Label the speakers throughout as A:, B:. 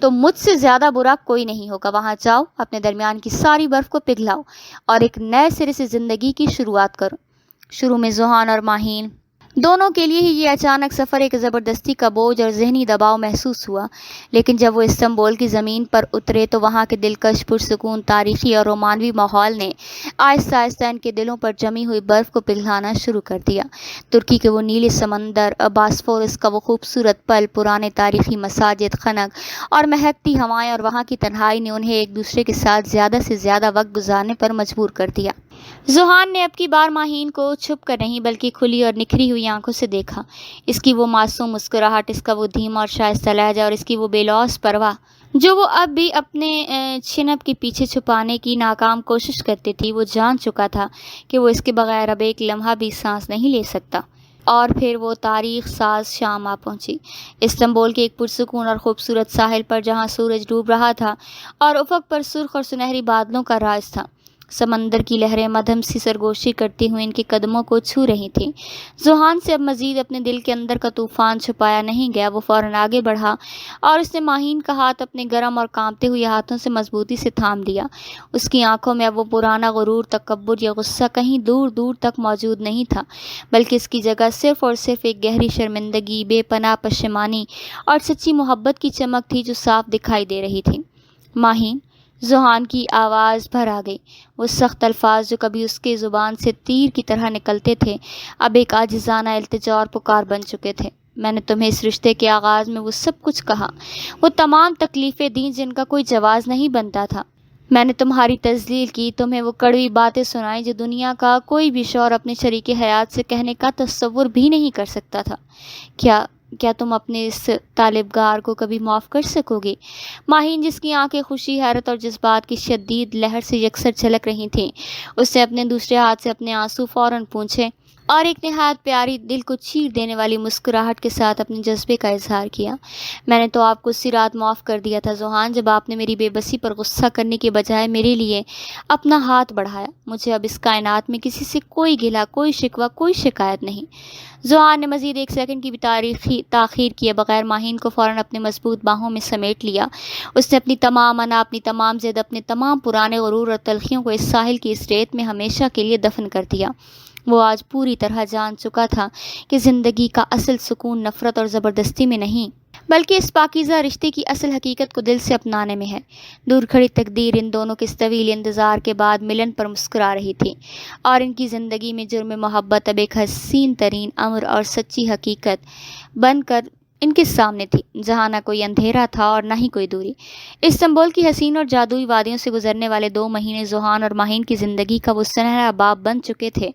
A: تو مجھ سے زیادہ برا کوئی نہیں ہوگا۔ وہاں جاؤ، اپنے درمیان کی ساری برف کو پگھلاؤ اور ایک نئے سرے سے زندگی کی شروعات کرو۔ شروع میں ذوحان اور ماہین دونوں کے لیے ہی یہ اچانک سفر ایک زبردستی کا بوجھ اور ذہنی دباؤ محسوس ہوا، لیکن جب وہ استنبول کی زمین پر اترے تو وہاں کے دلکش، پرسکون، تاریخی اور رومانوی ماحول نے آہستہ آہستہ ان کے دلوں پر جمی ہوئی برف کو پگھلانا شروع کر دیا۔ ترکی کے وہ نیلے سمندر، باسفورس کا وہ خوبصورت پل، پرانے تاریخی مساجد، خنک اور مہکتی ہوائیں اور وہاں کی تنہائی نے انہیں ایک دوسرے کے ساتھ زیادہ سے زیادہ وقت گزارنے پر مجبور کر دیا۔ ذوحان نے اب کی بار ماہین کو چھپ کر نہیں بلکہ کھلی اور نکھری ہوئی آنکھوں سے دیکھا۔ اس کی وہ معصوم مسکراہٹ، اس کا وہ دھیما اور شائستہ لہجہ اور اس کی وہ بے لوث پرواہ جو وہ اب بھی اپنے چھنپ کے پیچھے چھپانے کی ناکام کوشش کرتی تھی، وہ جان چکا تھا کہ وہ اس کے بغیر اب ایک لمحہ بھی سانس نہیں لے سکتا۔ اور پھر وہ تاریخ ساز شام آ پہنچی، استنبول کے ایک پرسکون اور خوبصورت ساحل پر جہاں سورج ڈوب رہا تھا اور افق پر سرخ اور سنہری بادلوں کا راج تھا۔ سمندر کی لہریں مدھم سی سرگوشی کرتی ہوئی ان کے قدموں کو چھو رہی تھیں۔ ذوحان سے اب مزید اپنے دل کے اندر کا طوفان چھپایا نہیں گیا۔ وہ فوراً آگے بڑھا اور اس نے ماہین کا ہاتھ اپنے گرم اور کانپتے ہوئے ہاتھوں سے مضبوطی سے تھام لیا۔ اس کی آنکھوں میں اب وہ پرانا غرور، تکبر یا غصہ کہیں دور دور تک موجود نہیں تھا، بلکہ اس کی جگہ صرف اور صرف ایک گہری شرمندگی، بے پناہ پشیمانی اور سچی محبت کی چمک تھی جو صاف دکھائی دے رہی تھی۔ ماہین، ذوحان کی آواز بھر آ گئی۔ وہ سخت الفاظ جو کبھی اس کے زبان سے تیر کی طرح نکلتے تھے اب ایک عاجزانہ التجا اور پکار بن چکے تھے۔ میں نے تمہیں اس رشتے کے آغاز میں وہ سب کچھ کہا، وہ تمام تکلیفیں دیں جن کا کوئی جواز نہیں بنتا تھا۔ میں نے تمہاری تذلیل کی، تمہیں وہ کڑوی باتیں سنائیں جو دنیا کا کوئی بھی شوہر اپنے شریک حیات سے کہنے کا تصور بھی نہیں کر سکتا تھا۔ کیا تم اپنے اس طالبگار کو کبھی معاف کر سکو گے؟ ماہین، جس کی آنکھیں خوشی، حیرت اور جذبات کی شدید لہر سے یکسر چھلک رہی تھیں، اس نے اپنے دوسرے ہاتھ سے اپنے آنسو فوراً پونچھے اور ایک نہایت پیاری، دل کو چیر دینے والی مسکراہٹ کے ساتھ اپنے جذبے کا اظہار کیا۔ میں نے تو آپ کو اسی رات معاف کر دیا تھا ذوحان، جب آپ نے میری بے بسی پر غصہ کرنے کے بجائے میرے لیے اپنا ہاتھ بڑھایا۔ مجھے اب اس کائنات میں کسی سے کوئی گلہ، کوئی شکوہ، کوئی شکایت نہیں۔ ذوحان نے مزید ایک سیکنڈ کی بھی تاخیر کیے بغیر ماہین کو فوراً اپنے مضبوط باہوں میں سمیٹ لیا۔ اس نے اپنی تمام انا، اپنی تمام ضد، اپنے تمام پرانے غرور اور تلخیوں کو اس ساحل کی اس ریت میں ہمیشہ کے لیے دفن کر دیا۔ وہ آج پوری طرح جان چکا تھا کہ زندگی کا اصل سکون نفرت اور زبردستی میں نہیں، بلکہ اس پاکیزہ رشتے کی اصل حقیقت کو دل سے اپنانے میں ہے۔ دور کھڑی تقدیر ان دونوں کے اس طویل انتظار کے بعد ملن پر مسکرا رہی تھی، اور ان کی زندگی میں جرم محبت اب ایک حسین ترین امر اور سچی حقیقت بن کر ان کے سامنے تھی، جہاں نہ کوئی اندھیرا تھا اور نہ ہی کوئی دوری۔ استنبول کی حسین اور جادوئی وادیوں سے گزرنے والے 2 مہینے ذوحان اور ماہین کی زندگی کا وہ سنہرا باب بن چکے تھے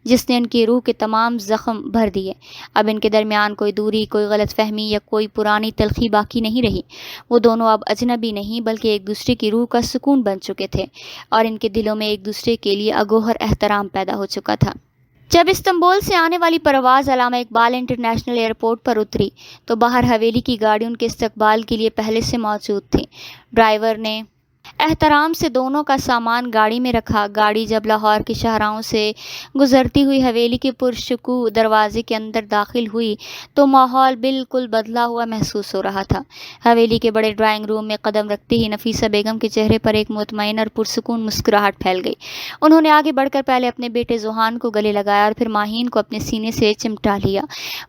A: جس نے ان کی روح کے تمام زخم بھر دیے۔ اب ان کے درمیان کوئی دوری، کوئی غلط فہمی یا کوئی پرانی تلخی باقی نہیں رہی۔ وہ دونوں اب اجنبی نہیں بلکہ ایک دوسرے کی روح کا سکون بن چکے تھے، اور ان کے دلوں میں ایک دوسرے کے لیے اگوہر احترام پیدا ہو چکا تھا۔ جب استنبول سے آنے والی پرواز علامہ اقبال انٹرنیشنل ایئرپورٹ پر اتری تو باہر حویلی کی گاڑی ان کے استقبال کے لیے پہلے سے موجود تھی۔ ڈرائیور نے احترام سے دونوں کا سامان گاڑی میں رکھا۔ گاڑی جب لاہور کے شاہراہوں سے گزرتی ہوئی حویلی کے پرشکوہ دروازے کے اندر داخل ہوئی تو ماحول بالکل بدلا ہوا محسوس ہو رہا تھا۔ حویلی کے بڑے ڈرائنگ روم میں قدم رکھتے ہی نفیسہ بیگم کے چہرے پر ایک مطمئن اور پرسکون مسکراہٹ پھیل گئی۔ انہوں نے آگے بڑھ کر پہلے اپنے بیٹے ذوحان کو گلے لگایا اور پھر ماہین کو اپنے سینے سے چمٹا لیا۔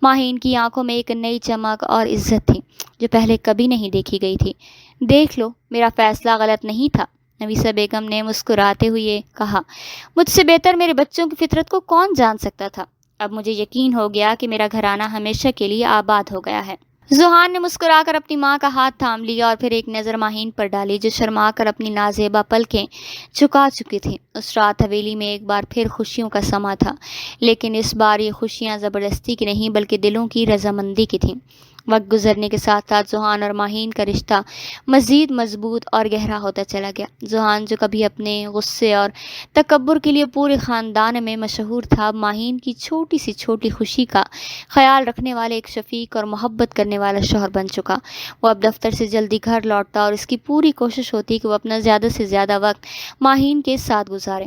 A: ماہین کی آنکھوں میں ایک نئی چمک اور عزت تھی جو پہلے کبھی نہیں دیکھی گئی تھی۔ دیکھ لو، میرا فیصلہ غلط نہیں تھا، نفیسہ بیگم نے مسکراتے ہوئے کہا۔ مجھ سے بہتر میرے بچوں کی فطرت کو کون جان سکتا تھا؟ اب مجھے یقین ہو گیا کہ میرا گھرانہ ہمیشہ کے لیے آباد ہو گیا ہے۔ ذوحان نے مسکرا کر اپنی ماں کا ہاتھ تھام لیا اور پھر ایک نظر ماہین پر ڈالی جو شرما کر اپنی نازیبا پلکیں جھکا چکی تھی۔ اس رات حویلی میں ایک بار پھر خوشیوں کا سما تھا، لیکن اس بار یہ خوشیاں زبردستی کی نہیں بلکہ دلوں کی رضامندی کی تھیں۔ وقت گزرنے کے ساتھ ساتھ ذوحان اور ماہین کا رشتہ مزید مضبوط اور گہرا ہوتا چلا گیا۔ ذوحان جو کبھی اپنے غصے اور تکبر کے لیے پورے خاندان میں مشہور تھا، اب ماہین کی چھوٹی سی چھوٹی خوشی کا خیال رکھنے والے ایک شفیق اور محبت کرنے والا شوہر بن چکا۔ وہ اب دفتر سے جلدی گھر لوٹتا اور اس کی پوری کوشش ہوتی کہ وہ اپنا زیادہ سے زیادہ وقت ماہین کے ساتھ گزارے۔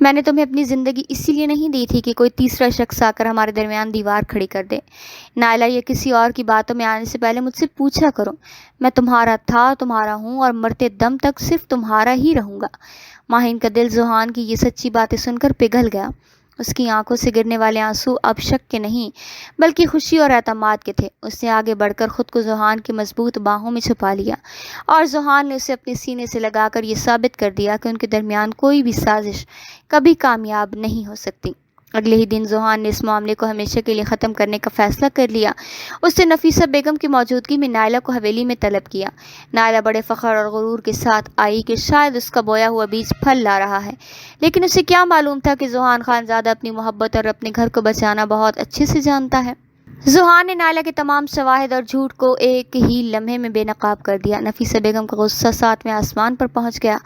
A: میں نے تمہیں اپنی زندگی اسی لیے نہیں دی تھی کہ کوئی تیسرا شخص آ کر ہمارے درمیان دیوار کھڑی کر دے۔ نائلہ، یہ کسی اور کی باتوں میں آنے سے پہلے مجھ سے پوچھا کرو۔ میں تمہارا تھا، تمہارا ہوں اور مرتے دم تک صرف تمہارا ہی رہوں گا۔ ماہین کا دل زوہان کی یہ سچی باتیں سن کر پگھل گیا۔ اس کی آنکھوں سے گرنے والے آنسو اب شک کے نہیں بلکہ خوشی اور اعتماد کے تھے۔ اس نے آگے بڑھ کر خود کو زوہان کی مضبوط باہوں میں چھپا لیا اور زوہان نے اسے اپنے سینے سے لگا کر یہ ثابت کر دیا کہ ان کے درمیان کوئی بھی سازش کبھی کامیاب نہیں ہو سکتی۔ اگلے ہی دن زوہان نے اس معاملے کو ہمیشہ کے لیے ختم کرنے کا فیصلہ کر لیا۔ اس نے نفیسہ بیگم کی موجودگی میں نائلہ کو حویلی میں طلب کیا۔ نائلہ بڑے فخر اور غرور کے ساتھ آئی کہ شاید اس کا بویا ہوا بیج پھل لا رہا ہے، لیکن اسے کیا معلوم تھا کہ زوہان خانزادہ اپنی محبت اور اپنے گھر کو بچانا بہت اچھے سے جانتا ہے۔ زوہان نے نائلہ کے تمام شواہد اور جھوٹ کو ایک ہی لمحے میں بے نقاب کر دیا۔ نفیسہ بیگم کا غصہ 7ویں آسمان پر پہنچ گیا۔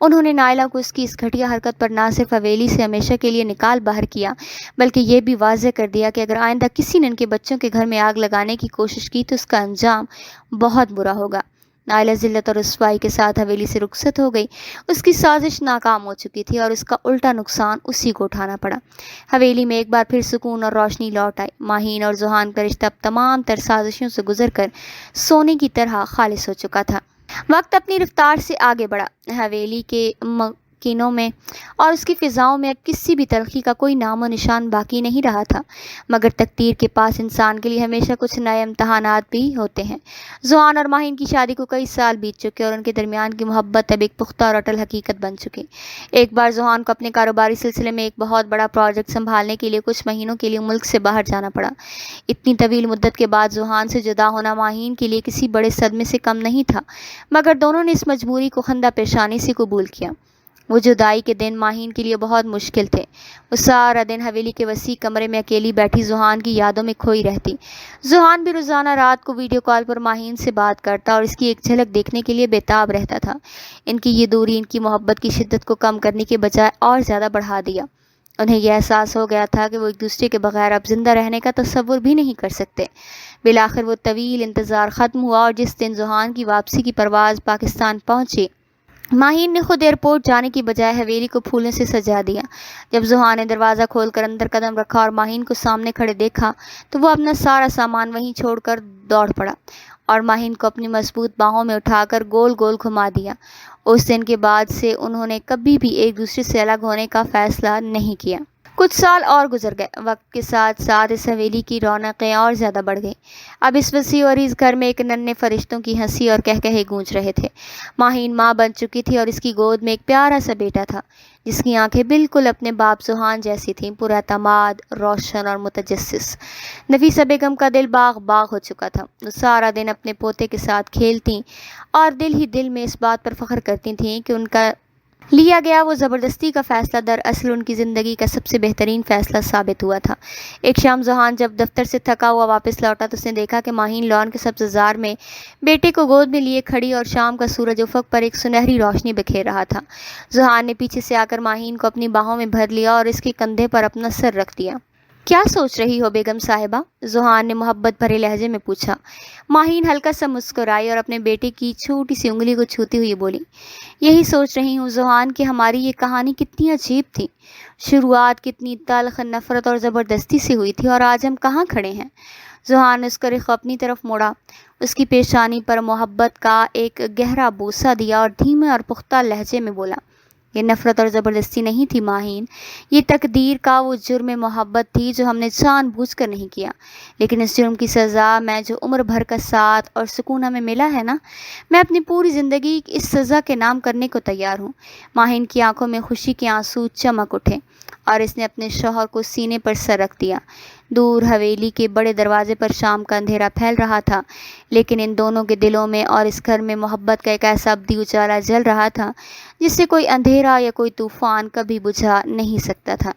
A: انہوں نے نائلہ کو اس کی اس گھٹیا حرکت پر نہ صرف حویلی سے ہمیشہ کے لیے نکال باہر کیا بلکہ یہ بھی واضح کر دیا کہ اگر آئندہ کسی نے ان کے بچوں کے گھر میں آگ لگانے کی کوشش کی تو اس کا انجام بہت برا ہوگا۔ نائلہ ذلت اور رسوائی کے ساتھ حویلی سے رخصت ہو گئی۔ اس کی سازش ناکام ہو چکی تھی اور اس کا الٹا نقصان اسی کو اٹھانا پڑا۔ حویلی میں ایک بار پھر سکون اور روشنی لوٹ آئی۔ ماہین اور زوہان کا رشتہ اب تمام تر سازشوں سے گزر کر سونے کی طرح خالص ہو چکا تھا۔ وقت اپنی رفتار سے آگے بڑھا۔ حویلی کے مکینوں میں اور اس کی فضاؤں میں اب کسی بھی تلخی کا کوئی نام و نشان باقی نہیں رہا تھا، مگر تقدیر کے پاس انسان کے لیے ہمیشہ کچھ نئے امتحانات بھی ہوتے ہیں۔ زوہان اور ماہین کی شادی کو کئی سال بیت چکے اور ان کے درمیان کی محبت اب ایک پختہ اور اٹل حقیقت بن چکی۔ ایک بار زوہان کو اپنے کاروباری سلسلے میں ایک بہت بڑا پروجیکٹ سنبھالنے کے لیے کچھ مہینوں کے لیے ملک سے باہر جانا پڑا۔ اتنی طویل مدت کے بعد زوہان سے جدا ہونا ماہین کے لیے کسی بڑے صدمے سے کم نہیں تھا، مگر دونوں نے اس مجبوری کو خندہ پیشانی سے قبول کیا۔ وہ جدائی کے دن ماہین کے لیے بہت مشکل تھے۔ وہ سارا دن حویلی کے وسیع کمرے میں اکیلی بیٹھی زوہان کی یادوں میں کھوئی رہتی۔ زوہان بھی روزانہ رات کو ویڈیو کال پر ماہین سے بات کرتا اور اس کی ایک جھلک دیکھنے کے لیے بےتاب رہتا تھا۔ ان کی یہ دوری ان کی محبت کی شدت کو کم کرنے کے بجائے اور زیادہ بڑھا دیا۔ انہیں یہ احساس ہو گیا تھا کہ وہ ایک دوسرے کے بغیر اب زندہ رہنے کا تصور بھی نہیں کر سکتے۔ بالآخر وہ طویل انتظار ختم ہوا اور جس دن زوہان کی واپسی کی پرواز پاکستان پہنچی، ماہین نے خود ایئرپورٹ جانے کی بجائے حویلی کو پھولوں سے سجا دیا۔ جب زوہان نے دروازہ کھول کر اندر قدم رکھا اور ماہین کو سامنے کھڑے دیکھا تو وہ اپنا سارا سامان وہیں چھوڑ کر دوڑ پڑا اور ماہین کو اپنی مضبوط باہوں میں اٹھا کر گول گول گھما دیا۔ اس دن کے بعد سے انہوں نے کبھی بھی ایک دوسرے سے الگ ہونے کا فیصلہ نہیں کیا۔ کچھ سال اور گزر گئے۔ وقت کے ساتھ ساتھ اس حویلی کی رونقیں اور زیادہ بڑھ گئیں۔ اب اس وسیع اور اس گھر میں ایک ننھے فرشتوں کی ہنسی اور کہکہے گونج رہے تھے۔ ماہین ماں بن چکی تھی اور اس کی گود میں ایک پیارا سا بیٹا تھا جس کی آنکھیں بالکل اپنے باپ زوہان جیسی تھیں، پراعتماد، روشن اور متجسس۔ نفیسہ بیگم کا دل باغ باغ ہو چکا تھا۔ وہ سارا دن اپنے پوتے کے ساتھ کھیلتی اور دل ہی دل میں اس بات پر فخر کرتی تھیں کہ ان کا لیا گیا وہ زبردستی کا فیصلہ دراصل ان کی زندگی کا سب سے بہترین فیصلہ ثابت ہوا تھا۔ ایک شام زوہان جب دفتر سے تھکا ہوا واپس لوٹا تو اس نے دیکھا کہ ماہین لان کے سبززار میں بیٹے کو گود میں لیے کھڑی اور شام کا سورج افق پر ایک سنہری روشنی بکھیر رہا تھا۔ زوہان نے پیچھے سے آ کر ماہین کو اپنی باہوں میں بھر لیا اور اس کے کندھے پر اپنا سر رکھ دیا۔ کیا سوچ رہی ہو بیگم صاحبہ؟ زوہان نے محبت بھرے لہجے میں پوچھا۔ ماہین ہلکا سا مسکرائی اور اپنے بیٹے کی چھوٹی سی انگلی کو چھوتی ہوئی بولی، یہی سوچ رہی ہوں زوہان کہ ہماری یہ کہانی کتنی عجیب تھی۔ شروعات کتنی تلخ، نفرت اور زبردستی سے ہوئی تھی اور آج ہم کہاں کھڑے ہیں؟ زوہان نے اس کا رخ اپنی طرف موڑا، اس کی پیشانی پر محبت کا ایک گہرا بوسہ دیا اور دھیمے اور پختہ لہجے میں بولا، یہ نفرت اور زبردستی نہیں تھی ماہین، یہ تقدیر کا وہ جرم محبت تھی جو ہم نے جان بوجھ کر نہیں کیا، لیکن اس جرم کی سزا میں جو عمر بھر کا ساتھ اور سکون ہمیں ملا ہے نا، میں اپنی پوری زندگی اس سزا کے نام کرنے کو تیار ہوں۔ ماہین کی آنکھوں میں خوشی کے آنسو چمک اٹھے اور اس نے اپنے شوہر کو سینے پر سر رکھ دیا۔ دور حویلی کے بڑے دروازے پر شام کا اندھیرا پھیل رہا تھا، لیکن ان دونوں کے دلوں میں اور اس گھر میں محبت کا ایک ایسا ابدی اجالا جل رہا تھا جس سے کوئی اندھیرا یا کوئی طوفان کبھی بجھا نہیں سکتا تھا۔